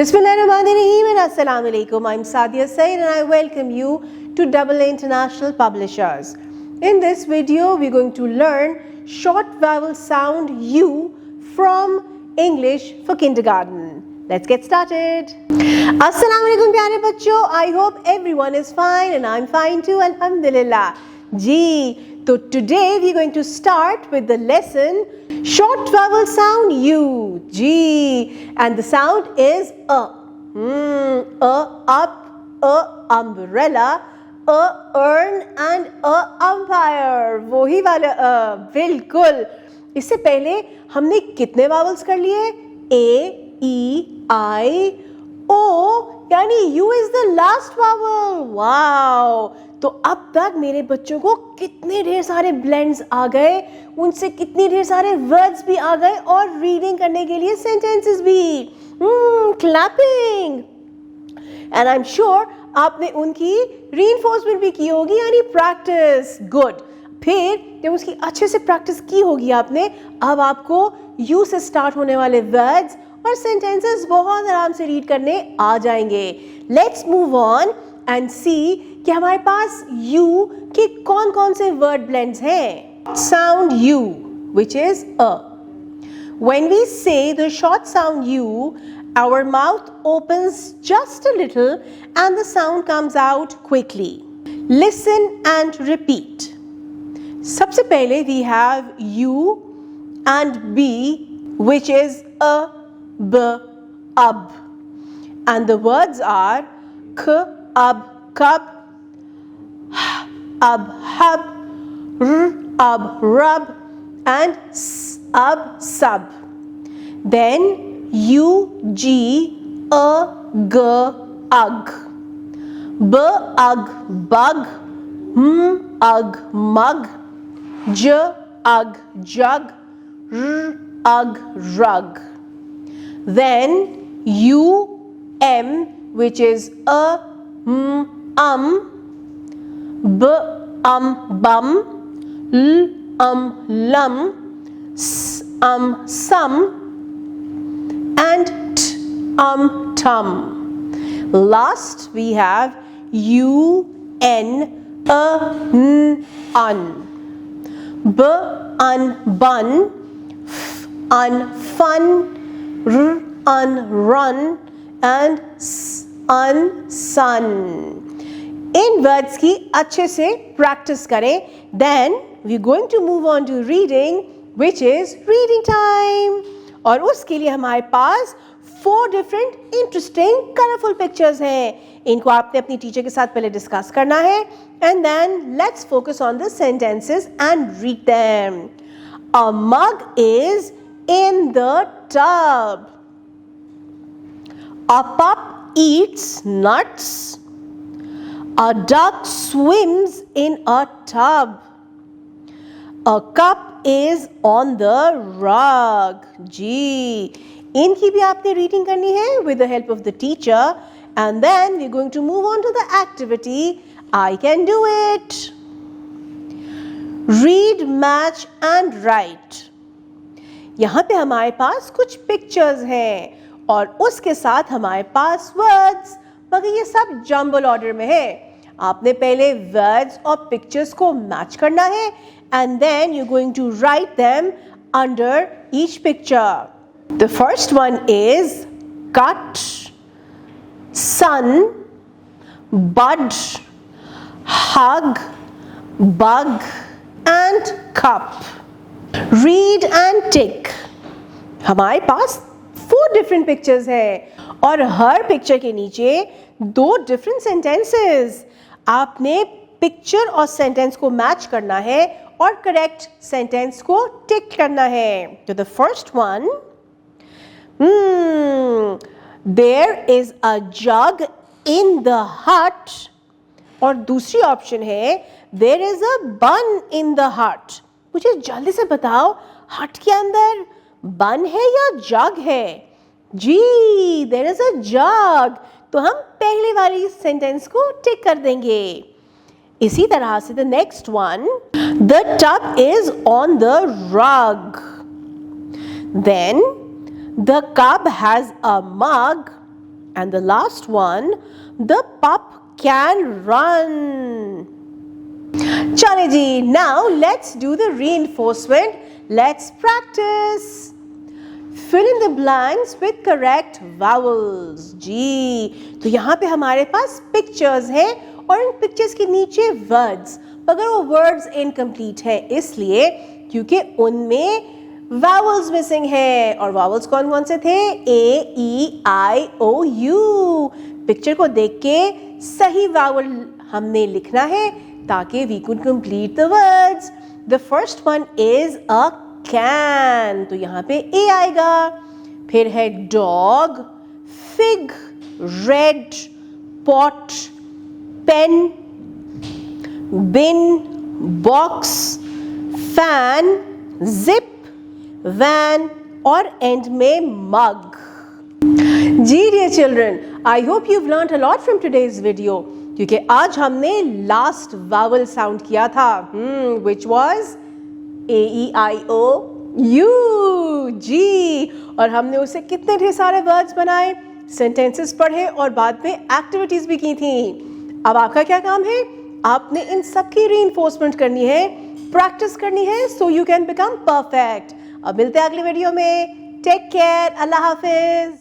Bismillahirrahmanirrahim and Assalamu alaikum. I'm Sadia Said and I welcome you to Double A International Publishers. In this video, we're going to learn short vowel sound U from English for kindergarten. Let's get started. Assalamu alaikum pyare bachcho. I hope everyone is fine and I'm fine too, alhamdulillah. Ji, so today we're going to start with the lesson short vowel sound U. Ji, and the sound is a. Up, a umbrella, a urn and a umpire. वही वाला बिल्कुल. इससे पहले हमने कितने vowels कर लिए? A, E, I, O, यानी U is the last vowel. Wow. तो अब तक मेरे बच्चों को कितने ढेर सारे ब्लेंड्स आ गए, उनसे कितने ढेर सारे वर्ड्स भी आ गए और रीडिंग करने के लिए सेंटेंसेस भी. Clapping. And I am sure आपने उनकी रीइंफोर्समेंट भी की होगी, यानी प्रैक्टिस. गुड. फिर जब उसकी अच्छे से प्रैक्टिस की होगी आपने, अब आपको यू से स्टार्ट होने वाले वर्ड्स और सेंटेंसेस बहुत आराम से रीड करने आ जाएंगे. लेट्स मूव ऑन एंड सी कि हमारे पास यू के कौन कौन से वर्ड ब्लेंड्स हैं. Sound you which is a. When we say the short sound U, our mouth opens just a little and the sound comes out quickly. Listen and repeat. सबसे पहले we have U and B, which is a, b, ab. And the words are k, ab, kab, ab, hab, r, ab, rub, and s, ab, sub. Then U, G, a, g, ug. B, ug, bug. M, ug, mug. J, ug, jug. R, ug, rug. Then U, M, which is a, b, bum, l, lum, s, sum, and t, tum. Last we have u, n, a, n, un. B, bun, f, fun, r, run, and s, sun. इन words की अच्छे से practice करें. Then we going to move on to reading which is reading time. और उसके लिए हमारे पास 4 डिफरेंट इंटरेस्टिंग कलरफुल पिक्चर्स हैं. इनको आपने अपनी टीचर के साथ पहले डिस्कस करना है and then let's focus on the sentences and read them. A mug is in the tub. A pup eats nuts. A duck swims in a tub. A cup is on the rug. जी, इनकी भी आपने reading करनी है with the help of the teacher. And then we're going to move on to the activity. I can do it. Read, match and write. यहाँ पे हमारे पास कुछ pictures हैं और उसके साथ हमारे पास वर्ड्स, मगर ये सब जंबल ऑर्डर में है. आपने पहले वर्ड्स और पिक्चर्स को मैच करना है and then you going to write them under each picture. The first one is cut, sun, bud, hug, bug and cup. Read and tick. हमारे पास 4 डिफरेंट पिक्चर्स हैं और हर पिक्चर के नीचे 2 डिफरेंट सेंटेंसेस. आपने पिक्चर और सेंटेंस को match करना है और करेक्ट सेंटेंस को टिक करना है. तो the first one, there is a jug in the hut. और दूसरी ऑप्शन है देयर इज अ बन इन द हट. मुझे जल्दी से बताओ, हट के अंदर बन है या जग है? जी, देयर इज अ जग. तो हम पहले वाली सेंटेंस को टिक कर देंगे. इसी तरह से the next one, the tub is on the rug. Then the cup has a mug. And the last one, the pup can run. Chale ji, now let's do the reinforcement. Let's practice. Fill in the blanks with correct vowels. जी, तो यहाँ पे हमारे पास pictures हैं और इन pictures के नीचे words. मगर वो words incomplete है इसलिए क्योंकि उनमें vowels missing है और vowels कौन कौन से थे? A, E, I, O, U. Picture को देख के सही vowel हमने लिखना है ताकि we could complete the words. The first one is a can. तो यहाँ पे A आएगा. फिर है dog, fig, red, pot, pen, bin, box, fan, zip, van और end में mug. Ji dear children, I hope you've learned a lot from today's video. क्योंकि आज हमने last vowel sound किया था, which was A, E, I, O, U. जी, और हमने उससे कितने ढेर सारे words बनाए, sentences पढ़े और बाद में activities भी की थी. अब आपका क्या काम है? आपने इन सब की reinforcement करनी है, practice करनी है, so you can become perfect. अब मिलते हैं अगले वीडियो में. Take care. अल्लाह हाफिज.